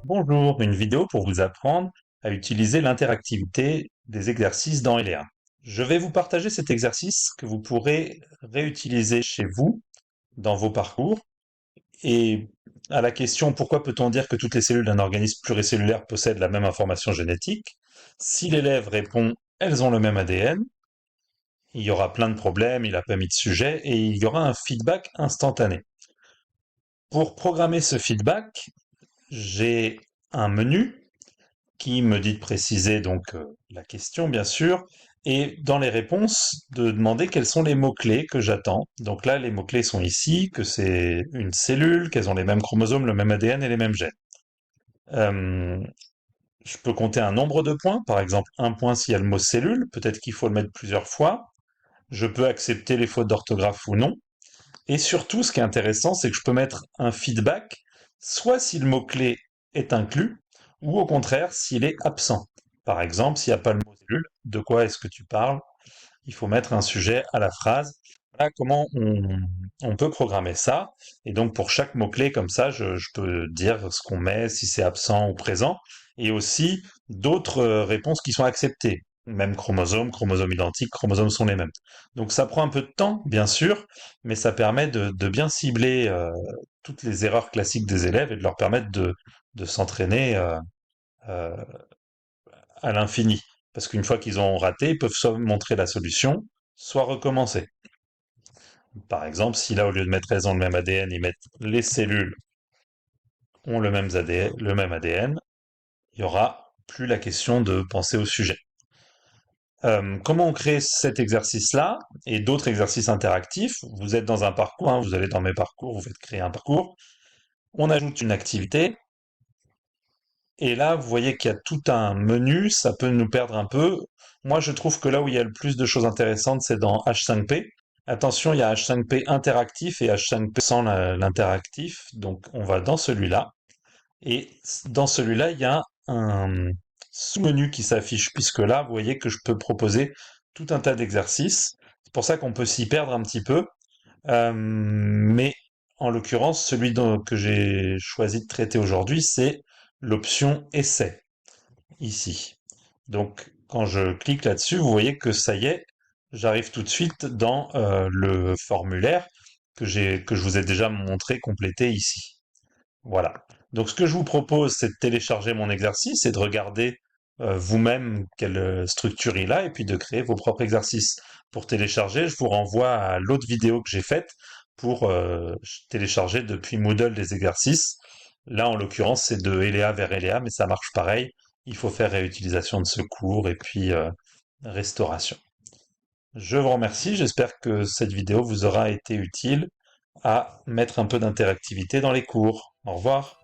Bonjour, une vidéo pour vous apprendre à utiliser l'interactivité des exercices dans Eléa. Je vais vous partager cet exercice que vous pourrez réutiliser chez vous dans vos parcours. Et à la question pourquoi peut-on dire que toutes les cellules d'un organisme pluricellulaire possèdent la même information génétique, si l'élève répond elles ont le même ADN, il y aura plein de problèmes, il n'a pas mis de sujet et il y aura un feedback instantané. Pour programmer ce feedback, j'ai un menu qui me dit de préciser donc la question, bien sûr, et dans les réponses, de demander quels sont les mots-clés que j'attends. Donc là, les mots-clés sont ici, que c'est une cellule, qu'elles ont les mêmes chromosomes, le même ADN et les mêmes gènes. Euh, je peux compter un nombre de points, par exemple un point s'il y a le mot cellule, peut-être qu'il faut le mettre plusieurs fois. Je peux accepter les fautes d'orthographe ou non. Et surtout, ce qui est intéressant, c'est que je peux mettre un feedback, soit si le mot-clé est inclus, ou au contraire, s'il est absent. Par exemple, s'il n'y a pas le mot cellule, de quoi est-ce que tu parles? Il faut mettre un sujet à la phrase. Voilà comment on peut programmer ça. Et donc, pour chaque mot-clé, comme ça, je peux dire ce qu'on met, si c'est absent ou présent, et aussi d'autres réponses qui sont acceptées. Même chromosome, chromosomes identiques, chromosomes sont les mêmes. Donc ça prend un peu de temps, bien sûr, mais ça permet de bien cibler toutes les erreurs classiques des élèves et de leur permettre de s'entraîner euh, à l'infini. Parce qu'une fois qu'ils ont raté, ils peuvent soit montrer la solution, soit recommencer. Par exemple, si là, au lieu de mettre elles ont le même ADN, ils mettent les cellules ont le même ADN, il y aura plus la question de penser au sujet. Comment on crée cet exercice-là et d'autres exercices interactifs? Vous êtes dans un parcours, hein, vous allez dans mes parcours, vous faites créer un parcours. On ajoute une activité. Et là, vous voyez qu'il y a tout un menu, ça peut nous perdre un peu. Moi, je trouve que là où il y a le plus de choses intéressantes, c'est dans H5P. Attention, il y a H5P interactif et H5P sans l'interactif. Donc, on va dans celui-là. Et dans celui-là, il y a un sous-menu qui s'affiche, puisque là, vous voyez que je peux proposer tout un tas d'exercices. C'est pour ça qu'on peut s'y perdre un petit peu. Mais en l'occurrence, que j'ai choisi de traiter aujourd'hui, c'est l'option essai, ici. Donc, quand je clique là-dessus, vous voyez que ça y est, j'arrive tout de suite dans le formulaire que je vous ai déjà montré complété ici. Voilà. Donc, ce que je vous propose, c'est de télécharger mon exercice et de regarder vous-même quelle structure il a et puis de créer vos propres exercices. Pour télécharger, je vous renvoie à l'autre vidéo que j'ai faite pour télécharger depuis Moodle des exercices. Là, en l'occurrence, c'est de Eléa vers Eléa, mais ça marche pareil. Il faut faire réutilisation de secours et puis restauration. Je vous remercie. J'espère que cette vidéo vous aura été utile à mettre un peu d'interactivité dans les cours. Au revoir.